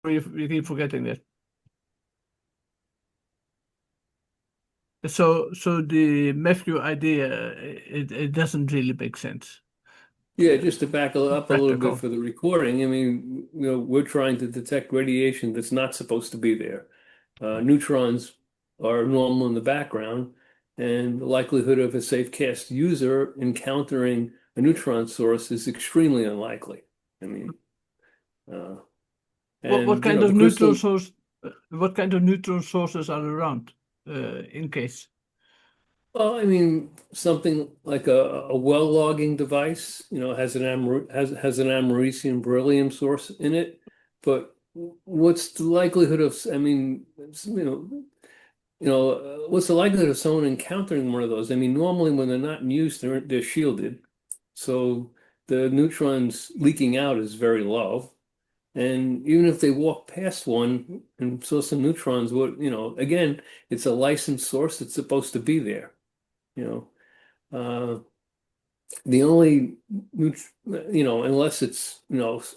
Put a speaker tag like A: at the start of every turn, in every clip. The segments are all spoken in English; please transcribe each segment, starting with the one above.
A: we keep forgetting that. So the Matthew idea, it doesn't really make sense.
B: Yeah, just to back up a little bit
A: Practical.
B: for the recording, I mean, we're trying to detect radiation that's not supposed to be there. Neutrons are normal in the background, and the likelihood of a safe cast user encountering a neutron source is extremely unlikely. I mean, uh,
A: What
B: and
A: kind of
B: the
A: neutron
B: crystal.
A: source? What kind of neutron sources are around? In case.
B: Well, I mean, something like a well logging device, has an americium beryllium source in it. But what's the likelihood of, I mean, what's the likelihood of someone encountering one of those? I mean, normally when they're not in use, they're shielded, so the neutrons leaking out is very low. And even if they walk past one and saw some neutrons, again, it's a licensed source that's supposed to be there. You know, the only, unless it's,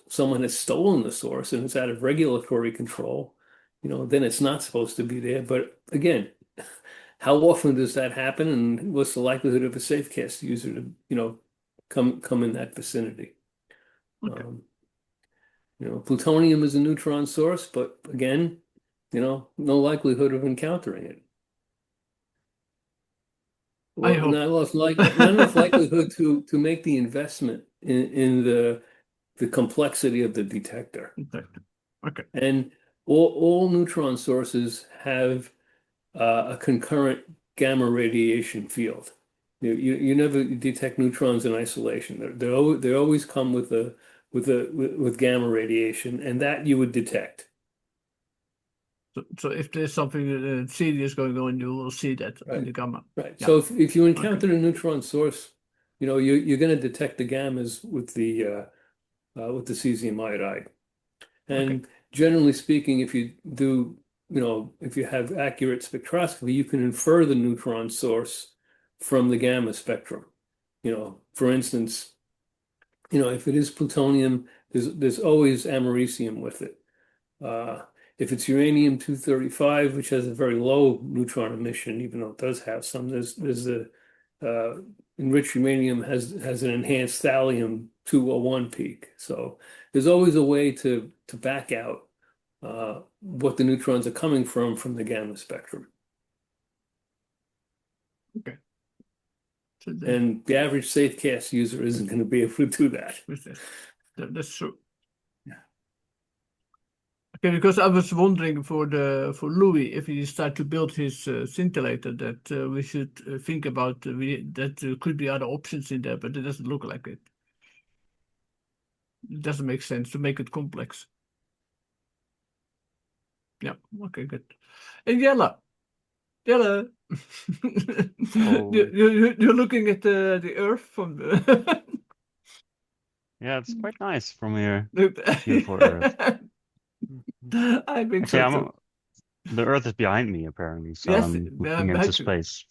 B: someone has stolen the source and it's out of regulatory control, then it's not supposed to be there. But again, how often does that happen? And what's the likelihood of a SafeCast user to, come in that vicinity?
A: Okay.
B: Um, plutonium is a neutron source, but again, no likelihood of encountering it.
A: I
B: Well,
A: hope.
B: not enough likelihood to make the investment in the complexity of the detector.
A: Okay.
B: And all neutron sources have a concurrent gamma radiation field. You never detect neutrons in isolation. They always come with gamma radiation, and that you would detect.
A: So if there's something serious going on, you will see that in
B: Right.
A: the gamma.
B: Right.
A: Yeah.
B: So if you
A: Okay.
B: encounter a neutron source, you're going to detect the gammas with the cesium iodide.
A: Okay.
B: And generally speaking, if you do, if you have accurate spectroscopy, you can infer the neutron source from the gamma spectrum. For instance, if it is plutonium, there's always americium with it. Uh, if it's uranium-235, which has a very low neutron emission, even though it does have some, there's the enriched uranium has an enhanced thallium-201 peak. So there's always a way to back out what the neutrons are coming from the gamma spectrum.
A: Okay. So
B: And the average SafeCast user isn't going to be able to do that.
A: that's true. Okay, because I was wondering for Louis if he start to build his scintillator that we should think about that there could be other options in there, but it doesn't look like it. It doesn't make sense to make it complex. Yeah. Okay. Good. And Yella.
C: Oh,
A: You're looking at the Earth from the.
C: yeah, it's quite nice from here. Beautiful Earth.
A: I
C: Mhm.
A: think
C: Actually,
A: so too.
C: the Earth is behind me apparently, so
A: Yes,
C: I'm looking into
A: behind you.
C: space.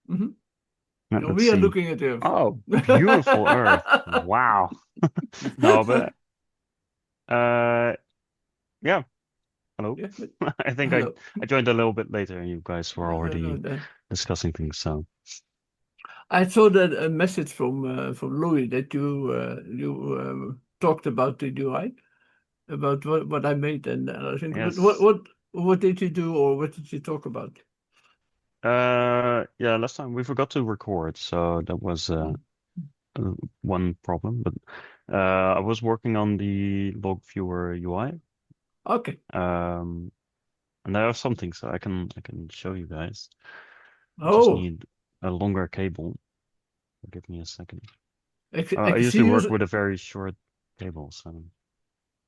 A: Mhm.
C: Let's
A: We are
C: see.
A: looking at Earth.
C: Oh, beautiful Earth. Wow. No, but yeah. Hello.
A: Yeah,
C: I think
A: hello.
C: I joined a little bit later, and you guys were
A: No,
C: already discussing things. So
A: I saw that a message from Louis that you talked about the UI about what I made, and I think
C: yes.
A: what did you do or what did you talk about?
C: Yeah. Last time we forgot to record, so that was
A: Hmm.
C: uh, one problem. But I was working on the log viewer UI.
A: Okay.
C: Um, and there are some things that I can show you guys. I just
A: Oh,
C: need a longer cable. Give me a second.
A: I
C: I
A: can see
C: usually
A: you.
C: work with a very short cable, so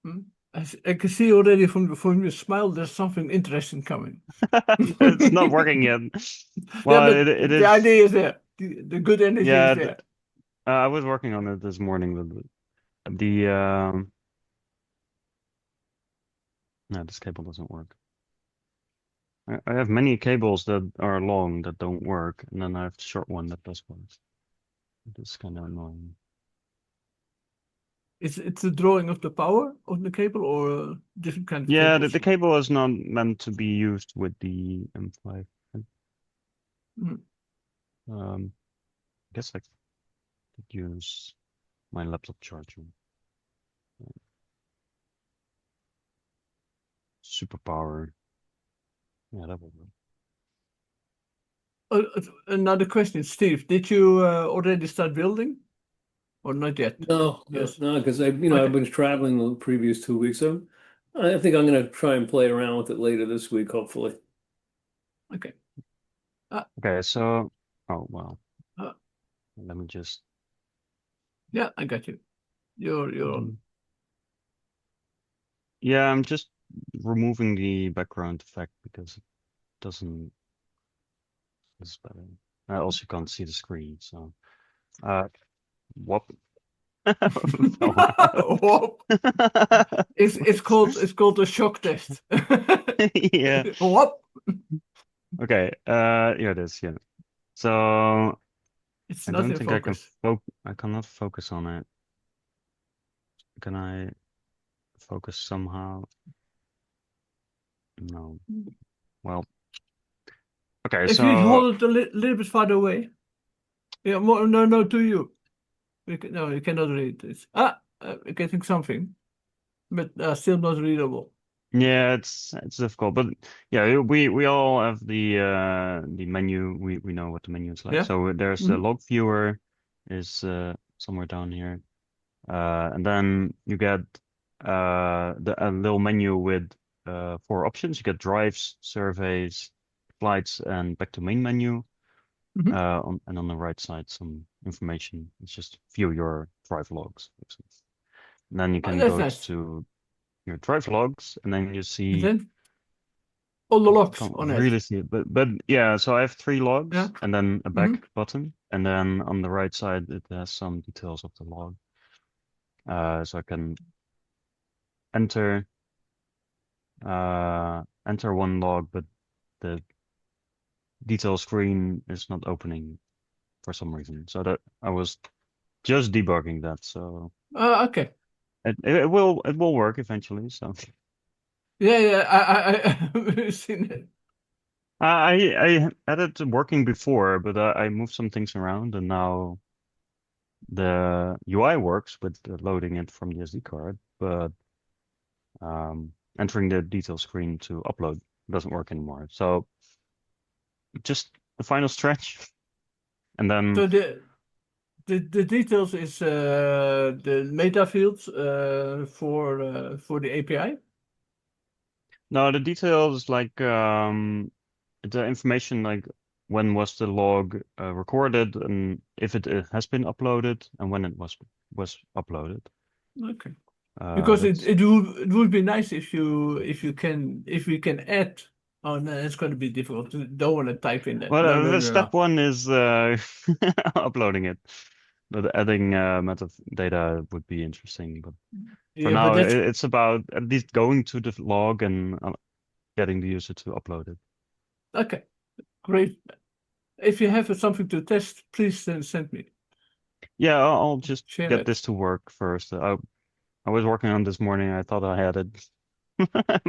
A: Hmm? I can see already from your smile. There's something interesting coming.
C: it's not working yet.
A: Yeah,
C: Well,
A: but
C: it
A: the
C: is.
A: idea is there. The good energy is
C: Yeah,
A: there.
C: I was working on it this morning. The no, this cable doesn't work. I have many cables that are long that don't work, and then I have the short one that does work. It's kind of annoying.
A: It's a drawing of the power of the cable or a different kind of
C: Yeah,
A: cable?
C: the cable is not meant to be used with the M5.
A: Mm.
C: I guess I could use my laptop charger. Superpower. Yeah, that will work.
A: Another question, Steve. Did you already start building or not yet?
B: No,
A: Yes.
B: no, because I've
A: Okay.
B: been traveling the previous 2 weeks. So I think I'm going to try and play around with it later this week, hopefully.
A: Okay.
C: Okay, so oh well.
A: Uh,
C: Let me just
A: yeah, I got you. You're on.
C: Yeah, I'm just removing the background effect because it doesn't it's better. I also can't see the screen, so whoop. Fell out.
A: Whoop. It's called a shock test.
C: Yeah.
A: Whoop.
C: Okay, here it is, yeah. So
A: It's
C: I
A: not
C: don't
A: in
C: think I can
A: focus.
C: I cannot focus on it. Can I focus somehow? No. Well, okay,
A: If you
C: so
A: hold it a little bit farther away. More, no, to you. No, you cannot read this. Getting something, but still not readable.
C: yeah, it's difficult, but yeah, we all have the menu. We know what the menu is like.
A: Yeah.
C: So there's the
A: Hmm.
C: log viewer is somewhere down here, and then you get a little menu with 4 options. You get drives, surveys, flights, and back to main menu.
A: Hmm.
C: And on the right side, some information. It's just view your drive logs. And then you can
A: That's
C: go
A: nice.
C: to your drive logs, and then you
A: And
C: see.
A: then all the locks
C: Can't
A: on it.
C: really see it, but yeah. So I have 3 logs,
A: Yeah.
C: and then a
A: Hmm.
C: back button, and then on the right side it has some details of the log. So I can enter enter one log, but the detail screen is not opening for some reason. So that I was just debugging that. So
A: Okay.
C: it will work eventually. So
A: Yeah. I've seen it.
C: I had it working before, but I moved some things around, and now the UI works with loading it from the SD card, but entering the detail screen to upload doesn't work anymore. So just the final stretch, and then
A: So the details is the meta fields for the API.
C: no, the details like the information like when was the log recorded and if it has been uploaded and when it was uploaded.
A: Okay. Because
C: That's
A: it would be nice if we can add. Oh no, it's going to be difficult. Don't want to type in that.
C: well,
A: No, no,
C: the
A: no,
C: step
A: no.
C: one is uploading it, but adding metadata would be interesting. But for
A: Yeah, but
C: now,
A: that's
C: it's about at least going to the log and getting the user to upload it.
A: okay. Great. If you have something to test, please send me.
C: Yeah, I'll just
A: Share
C: get
A: it.
C: this to work first. I was working on this morning. I thought I had it. But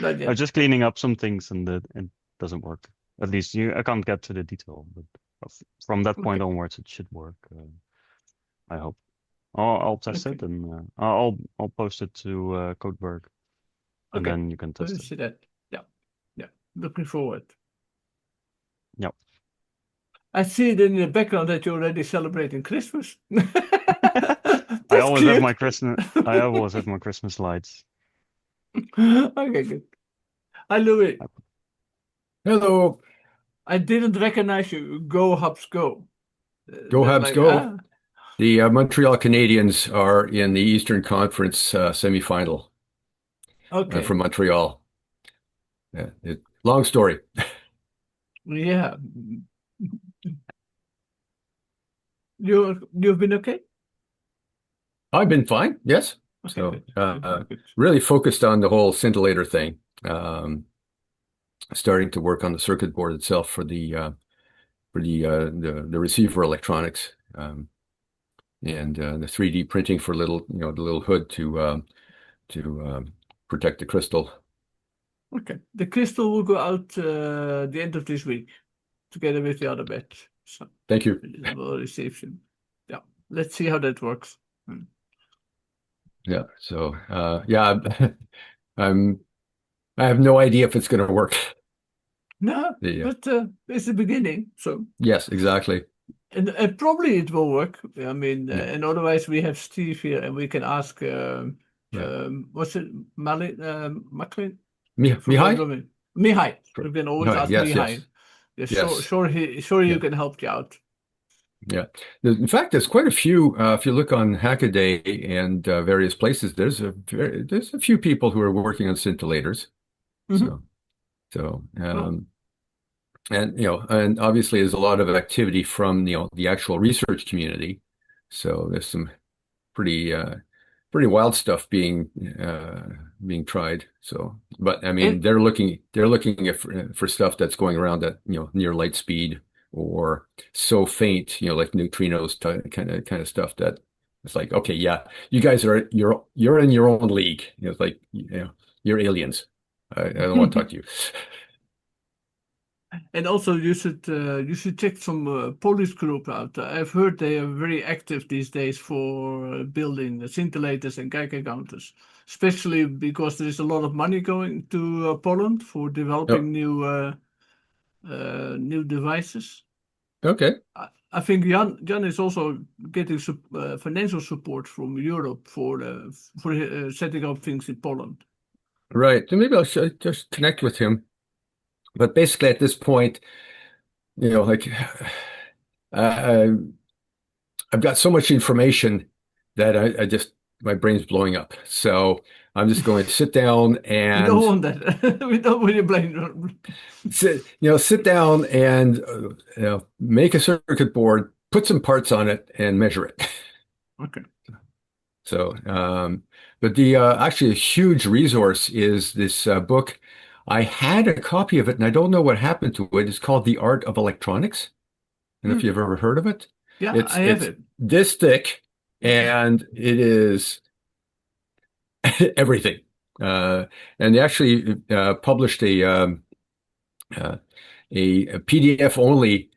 A: Not
C: I was
A: yet.
C: just cleaning up some things and it doesn't work. At least I can't get to the detail, but from that point
A: Okay.
C: onwards, it should work. I hope. I'll test
A: Okay.
C: it and I'll post it to Codeberg, and
A: Okay.
C: then you can
A: Let me
C: test it.
A: see that. Yeah. Yeah. Looking forward.
C: Yep.
A: I see it in the background that you're already celebrating Christmas.
C: I
A: That's
C: always have
A: cute.
C: my Christmas. I always have my Christmas lights.
A: Okay, good. Hi, Louis.
D: Hello,
A: I didn't recognize you. Go, Hubs, go.
D: go
A: That
D: Habs
A: like,
D: go. The Montreal Canadiens are in the Eastern Conference semifinal
A: okay.
D: from Montreal. Long story.
A: Yeah. You've been okay?
D: I've been fine, yes.
A: Okay,
D: So
A: good. Good.
D: really focused on the whole scintillator thing. Starting to work on the circuit board itself for the receiver electronics. and the 3D printing for little, the little hood to protect the crystal.
A: Okay. The crystal will go out the end of this week, together with the other batch. So
D: Thank you.
A: we'll receive them. Yeah. Let's see how that works.
D: Yeah. So yeah, I have no idea if it's going to work.
A: No, but it's the beginning. So
D: Yes, exactly.
A: and probably it will work. I mean,
D: Yeah.
A: and otherwise we have Steve here, and we can ask.
D: Yeah.
A: What's it, Macklin?
D: Mihai?
A: Mihai. We can always
D: Mihai,
A: ask
D: yes,
A: Mihai.
D: yes,
A: Yeah,
D: yes.
A: sure,
D: Yeah.
A: you can help you out.
D: Yeah. In fact, there's quite a few. If you look on Hackaday and various places, there's a few people who are working on scintillators.
A: Mhm.
D: So
A: Well,
D: and obviously there's a lot of activity from the actual research community. So there's some pretty wild stuff being tried. So, but I mean,
A: and
D: they're looking for stuff that's going around at near light speed or so faint, like neutrinos kind of stuff that it's like, okay, yeah, you guys you're in your own league. It's like, you're aliens. I don't want to talk to you.
A: and also you should check some Polish group out. I've heard they are very active these days for building scintillators and Geiger counters, especially because there is a lot of money going to Poland for developing
D: Oh,
A: new devices.
D: okay.
A: I think Jan is also getting financial support from Europe for setting up things in Poland.
D: Right. So maybe I'll just connect with him. But basically, at this point, like I, I've got so much information that I just my brain's blowing up. So I'm just going to sit down
A: We don't
D: and
A: want that. We don't want your blame.
D: sit down and make a circuit board, put some parts on it, and measure it.
A: Okay.
D: So, but the actually a huge resource is this book. I had a copy of it, and I don't know what happened to it. It's called The Art of Electronics. I don't know if
A: Hmm.
D: you've ever heard of it.
A: Yeah,
D: It's
A: I have
D: it's
A: it.
D: this thick, and it is everything. And they actually published uh, a PDF only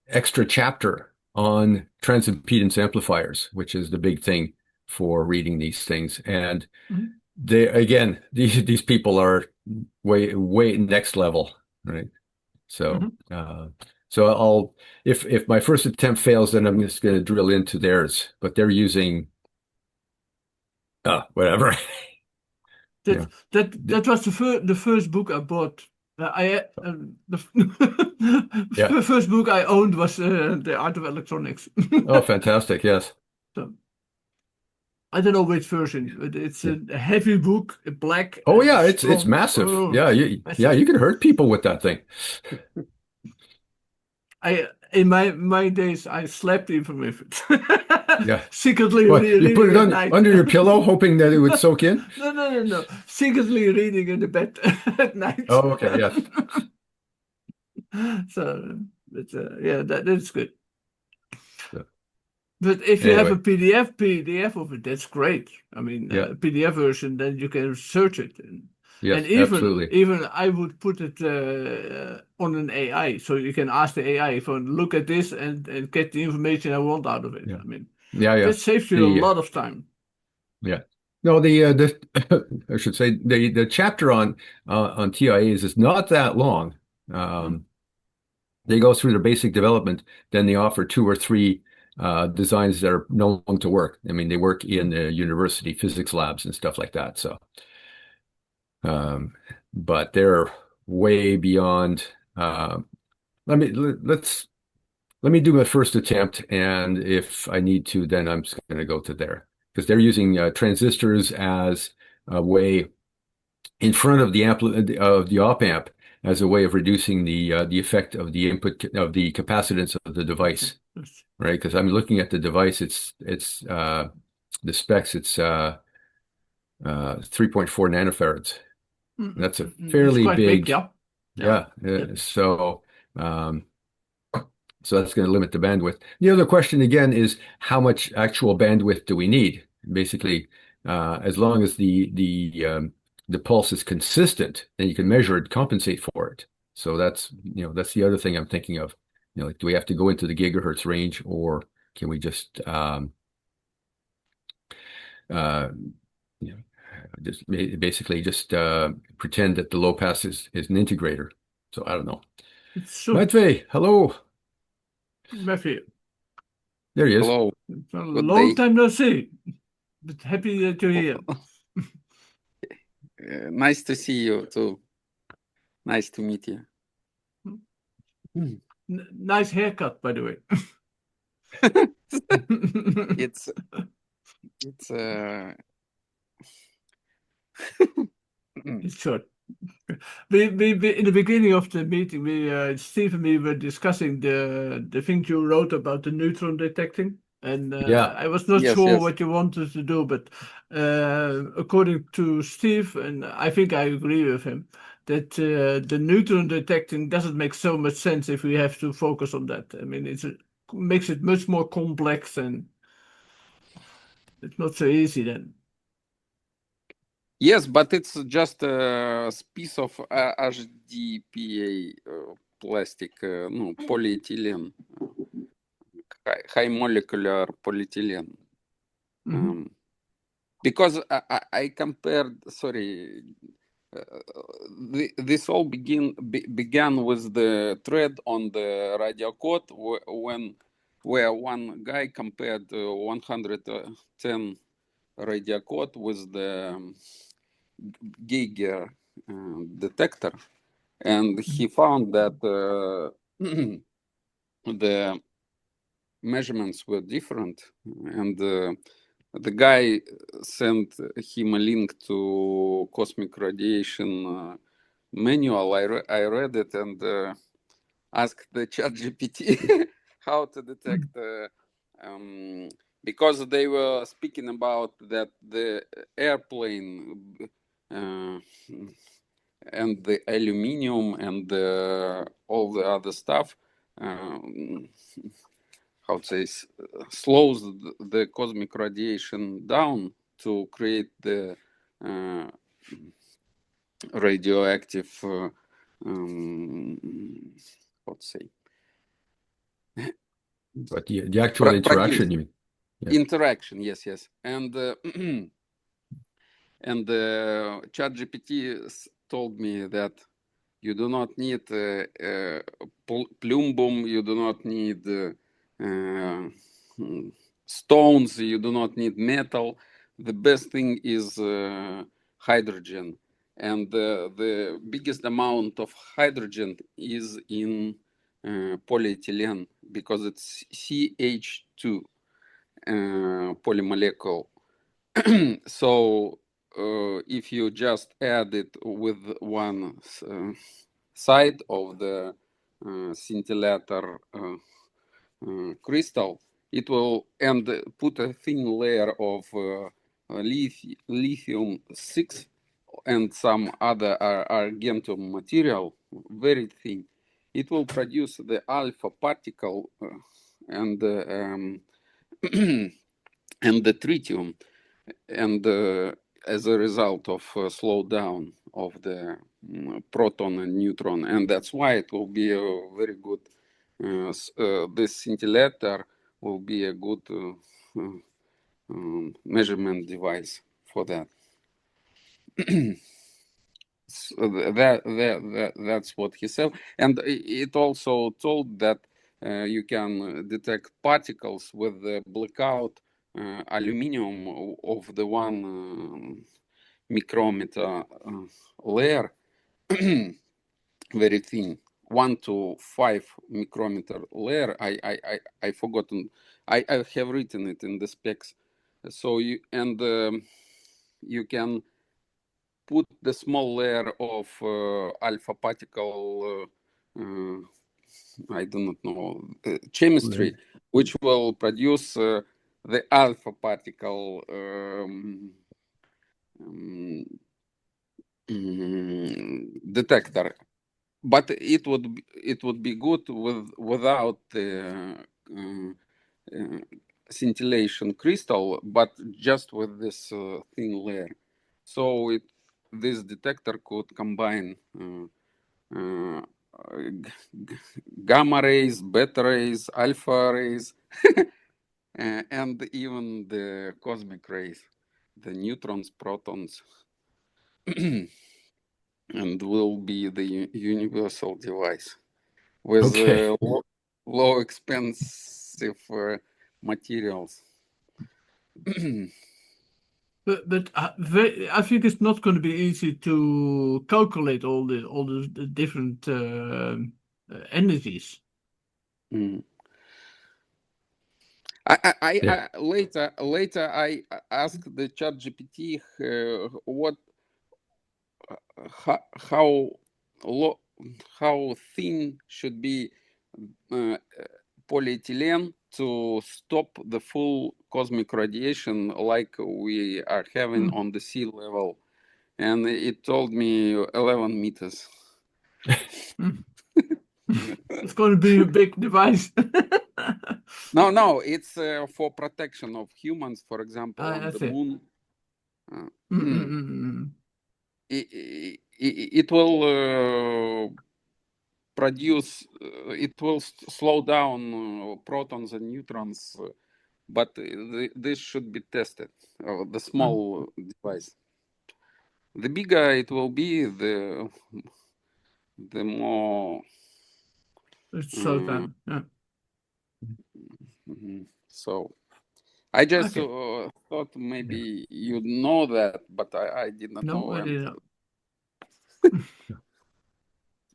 D: extra chapter on transimpedance amplifiers, which is the big thing for reading these things. And
A: Mhm.
D: these people are way next level, right? So
A: Mhm.
D: so I'll if my first attempt fails, then I'm just going to drill into theirs. But they're using whatever.
A: That
D: Yeah.
A: that was the first book I bought. The
D: Yeah.
A: first book I owned was The Art of Electronics.
D: Oh, fantastic. Yes.
A: So, I don't know which version, but it's
D: Yeah.
A: a heavy book, black
D: Oh
A: and
D: yeah, it's
A: strong.
D: massive.
A: Oh,
D: Yeah,
A: massive.
D: you can hurt people with that thing.
A: I in my days I slept even with it.
D: Yeah.
A: Secretly
D: Well, you put
A: reading
D: it
A: at
D: on
A: night.
D: under your pillow, hoping that it would soak in.
A: No. Secretly reading in the bed at night.
D: Oh, okay. Yes.
A: So, but yeah, that's good.
D: So,
A: But if you have a
D: anyway,
A: PDF of it, that's great. I mean,
D: yeah.
A: PDF version, then you can search it, and
D: Yes, absolutely.
A: even I would put it on an AI, so you can ask the AI for look at this and get the information I want out of it.
D: Yeah.
A: I mean,
D: Yeah.
A: that saves you a
D: The
A: lot of time.
D: yeah. No, the I should say the chapter on TIAs is not that long.
A: Mm,
D: Um, they go through their basic development, then they offer two or three designs that are known to work. I mean, they work in
A: mm,
D: the university physics labs and stuff like that. So, um, but they're way beyond. Let me let me do my first attempt, and if I need to, then I'm just going to go to there because they're using transistors as a way in front of the op amp as a way of reducing the effect of the input of the capacitance of the
A: okay.
D: device, right? Because I'm looking at the device, it's the specs, it's 3.4 nanofarads. That's a
A: It's
D: fairly
A: quite big,
D: big,
A: yeah. Yeah.
D: yeah.
A: Yeah.
D: So um, So that's going to limit the bandwidth. The other question again is how much actual bandwidth do we need? Basically, as long as the pulse is consistent, then you can measure it, compensate for it. So that's the other thing I'm thinking of. Like, do we have to go into the gigahertz range, or can we just basically just pretend that the low pass is an integrator? So I don't know.
A: So,
D: Matvey, hello.
A: Matthew,
D: There he is.
E: Hello.
A: it's a
E: Good
A: long
E: day.
A: time no see, but happy to hear.
E: Nice to see you too. Nice to meet you.
A: Nice haircut, by the way.
E: It's
A: It's short. We in the beginning of the meeting, Steve and me were discussing the things you wrote about the neutron detecting, and
D: Yeah.
A: I was not
E: Yes,
A: sure
E: yes.
A: what you wanted to do, but according to Steve, and I think I agree with him, that the neutron detecting doesn't make so much sense if we have to focus on that. I mean, it makes it much more complex, and it's not so easy then.
E: Yes, but it's just a piece of HDPA plastic, no, polyethylene, high molecular polyethylene. Because I compared, sorry, this all began with the thread on the radio code where one guy compared 110 radio code with the Geiger detector, and he found that the measurements were different, and the guy sent him a link to cosmic radiation manual. I read it and asked the ChatGPT how to detect because they were speaking about that the airplane and the aluminium and all the other stuff how to say slows the cosmic radiation down to create the radioactive how to say
D: But the actual interaction, you mean? Yeah.
E: Interaction, yes, and and ChatGPT told me that you do not need plumbum, you do not need stones, you do not need metal. The best thing is hydrogen, and the biggest amount of hydrogen is in polyethylene because it's CH2 polymolecule. So if you just add it with one side of the scintillator crystal, it will and put a thin layer of lithium 6 and some other argentum material, very thin. It will produce the alpha particle and and the tritium, and as a result of slowdown of the proton and neutron, and that's why it will be a very good. This scintillator will be a good measurement device for that. So that's what he said, and it also told that you can detect particles with the blackout aluminum of the 1 micrometer layer, very thin, 1 to 5 micrometer layer. I forgotten. I have written it in the specs. So you you can put the small layer of alpha particle. I do not know chemistry, which will produce the alpha particle detector. but it would be good without the scintillation crystal, but just with this thin layer. So this detector could combine uh, gamma rays, beta rays, alpha rays, and even the cosmic rays, the neutrons, protons, and will be the universal device with
D: Okay.
E: low expensive materials.
A: But I think it's not going to be easy to calculate all the different energies.
E: Mm.
D: Yeah.
E: Later I asked the ChatGPT how lo, how thin should be polyethylene to stop the full cosmic radiation like we are having on the sea level, and it told me 11 meters.
A: It's going to be a big device.
E: No, it's for protection of humans, for example, on
A: I
E: the
A: see.
E: moon.
A: Mm-mm-mm-mm.
E: It will produce, it will slow down protons and neutrons, but this should be tested, the small device. The bigger it will be, the more.
A: It's so done. Yeah.
E: So I just
A: Okay.
E: thought maybe you'd know that, but I did not
A: No,
E: know.
A: I
E: And
A: didn't.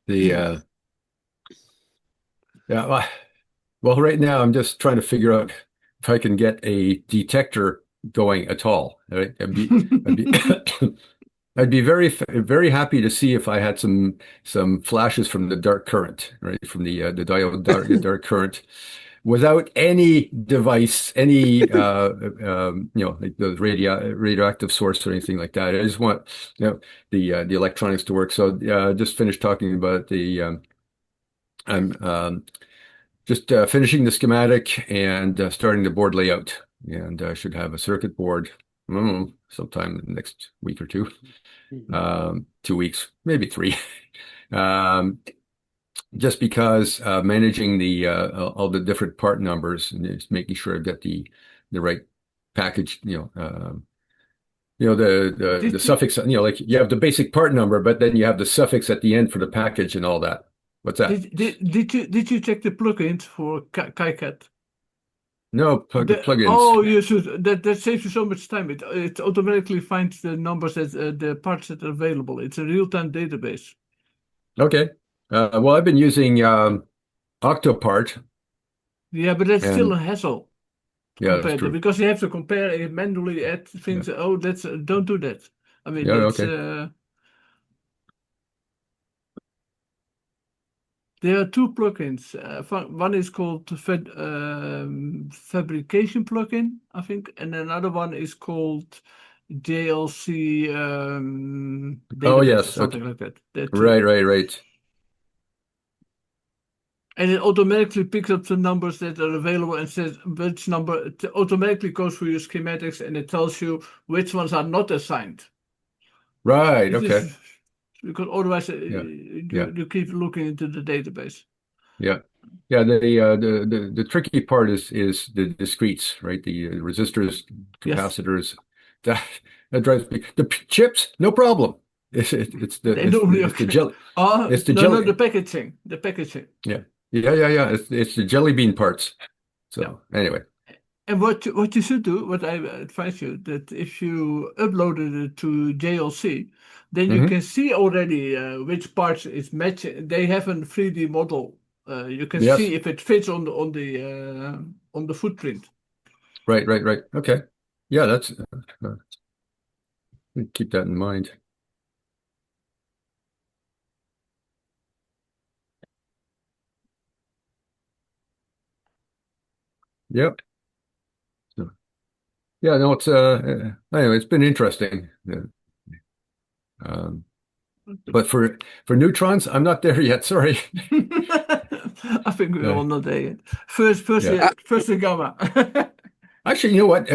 D: The yeah. Well, right now I'm just trying to figure out if I can get a detector going at all. Right? I'd be I'd be very happy to see if I had some flashes from the dark current, right? From the dark current, without any device, any like the radioactive source or anything like that. I just want the electronics to work. So just finished talking about the I'm just finishing the schematic and starting the board layout, and I should have a circuit board, I don't know, sometime in the next week or two. 2 weeks, maybe three. Um, just because managing the all the different part numbers and just making sure I've got the right package, the
A: Did you
D: suffix, like you have the basic part number, but then you have the suffix at the end for the package and all that. What's that?
A: did you check the plugins for KiCad?
D: No plugins.
A: Oh, you should. That saves you so much time. It automatically finds the numbers that the parts that are available. It's a real-time database.
D: Okay. Well, I've been using Octopart,
A: Yeah, but that's still
D: and
A: a hassle
D: yeah, that's
A: compared to
D: true.
A: because you have to compare it manually at
D: Yeah.
A: things. Oh, that's don't do that. I mean,
D: Yeah.
A: it's
D: Okay.
A: there are two plugins. One is called Fabrication plugin, I think, and another one is called JLC
D: Oh,
A: database or
D: yes. Okay.
A: something like that. There are two.
D: Right.
A: And it automatically picks up the numbers that are available and says which number. It automatically goes through your schematics and it tells you which ones are not assigned.
D: Right.
A: It
D: Okay.
A: is because otherwise
D: Yeah. Yeah.
A: you keep looking into the database.
D: Yeah. Yeah. The tricky part is the discretes, right? The resistors,
A: Yes,
D: capacitors. That that drives me. The chips, no problem. It's the
A: they
D: it's
A: normally
D: the it's the
A: okay.
D: jelly.
A: Oh
D: It's the
A: no, the
D: jelly.
A: packaging, the packaging.
D: Yeah. Yeah. It's the jelly bean parts.
A: Yeah.
D: So anyway.
A: And what you should do, what I advise you, that if you uploaded it to JLC, then you
D: Hmm.
A: can see already which parts is matching. They have a 3D model. You can
D: Yes.
A: see if it fits on the footprint.
D: Right. Okay. Yeah, that's keep that in mind. Yep. So, yeah, no, it's anyway, it's been interesting. Um, But for neutrons, I'm not there yet. Sorry.
A: I think we're
D: Yeah.
A: all not there yet. First
D: Yeah.
A: the gamma.
D: Actually, you know what?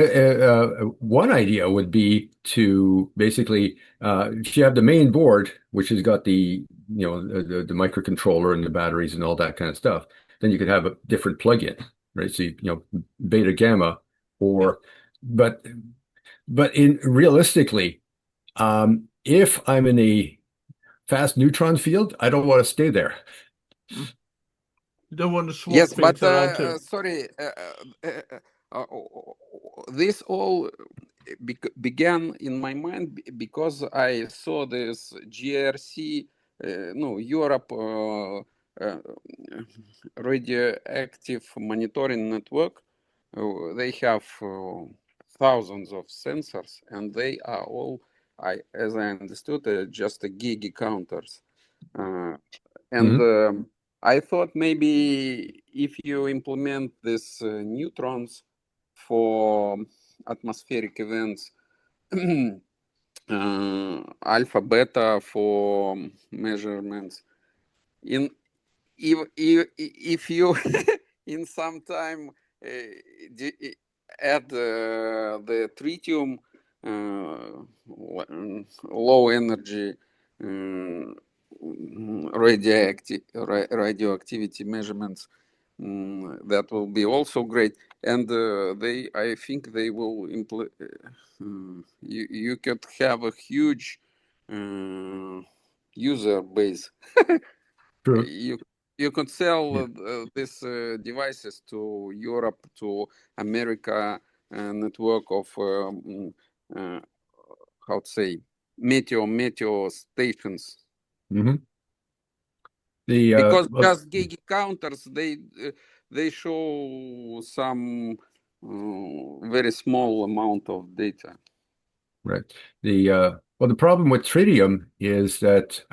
D: One idea would be to basically, if you have the main board, which has got the microcontroller and the batteries and all that kind of stuff, then you could have a different plug-in, right? So beta, gamma, or but in realistically, if I'm in a fast neutron field, I don't want to stay there.
A: You don't want to swap
E: Yes, but
A: things around too.
E: sorry, this all began in my mind because I saw this GRC, no, Europe radioactive monitoring network. They have thousands of sensors, and they are all, as I understood, just gigi counters. And I thought maybe if you implement these neutrons for atmospheric events, alpha, beta for measurements, if you in some time add the tritium low energy radioactivity measurements, that will be also great. And I think they will you could have a huge user base.
D: True.
E: You could sell
D: Yeah.
E: these devices to Europe, to America, network of how to say meteo stations.
D: hmm
E: Because
D: Well,
E: just gigi counters, they show some very small amount of data.
D: right. The problem with tritium is that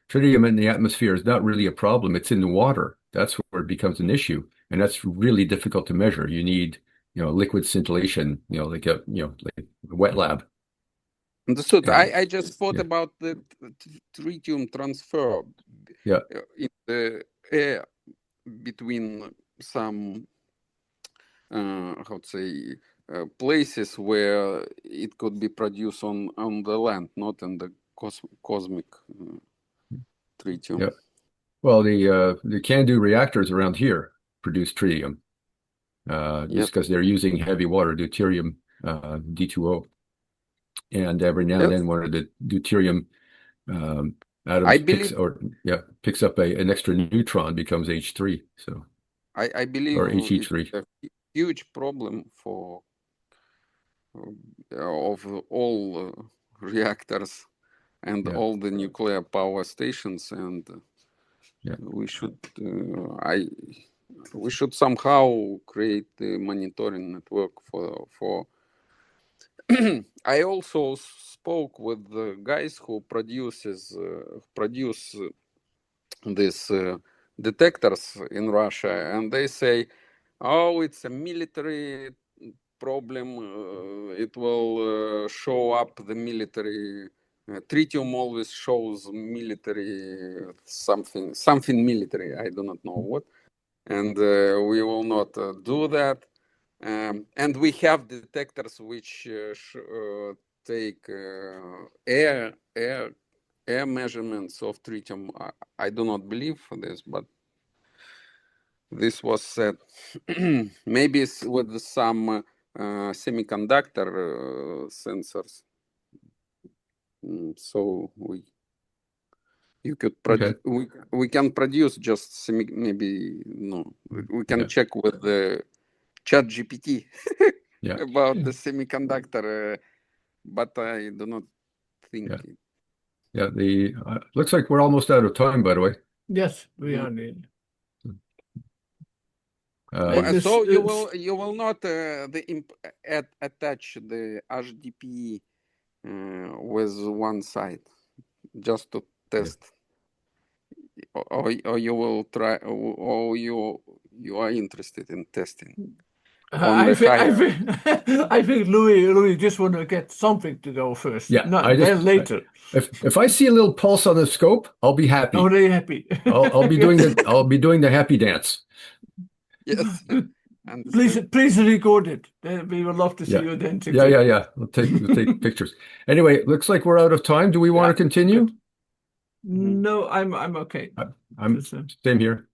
D: tritium in the atmosphere is not really a problem. It's in the water. That's where it becomes an issue, and that's really difficult to measure. You need, liquid scintillation, like a wet lab.
E: Understood.
D: And
E: I just thought
D: yeah,
E: about the tritium transfer
D: yeah,
E: in the air between some how to say places where it could be produced on the land, not in the cosmic tritium.
D: yeah. Well, the CANDU reactors around here produce tritium, just
E: Yes.
D: because they're using heavy water, deuterium, D2O. And every now and
E: Yes.
D: then one of the deuterium
E: I
D: atoms
E: believe
D: picks up an extra neutron, becomes H3, so
E: I believe
D: or
E: it's
D: He3.
E: a huge problem for of all reactors and
D: Yeah,
E: all the nuclear power stations, and
D: yeah,
E: we should we should somehow create the monitoring network for I also spoke with the guys who produce these detectors in Russia, and they say, "Oh, it's a military problem. It will show up the military. Tritium always shows military something military. I do not know what, and we will not do that." And we have detectors which take air measurements of tritium. I do not believe for this, but this was said. Maybe it's with some semiconductor sensors. So you could
D: okay,
E: we can produce just maybe no. We can
D: yeah,
E: check with the Chat GPT
D: yeah,
E: about the semiconductor, but I do not think
D: yeah,
E: it.
D: yeah. The looks like we're almost out of time, by the way.
A: Yes, we are nearly.
E: So you will not attach the HDP with one side just to test, or you will try, or you are interested in testing. on
A: I
E: the
A: think, I
E: higher.
A: think, I think Louis just want to get something to go first.
D: Yeah,
A: No,
D: I just
A: then later.
D: if I see a little pulse on the scope, I'll be happy.
A: Oh, they happy.
D: I'll be doing the happy dance.
E: Yes, understand.
A: Please record it. We would love to see
D: Yeah.
A: you dancing.
D: Yeah. We'll take pictures. Anyway, looks like we're out of time. Do we want to continue?
A: No, I'm okay.
D: I'm
A: Just,
D: same here.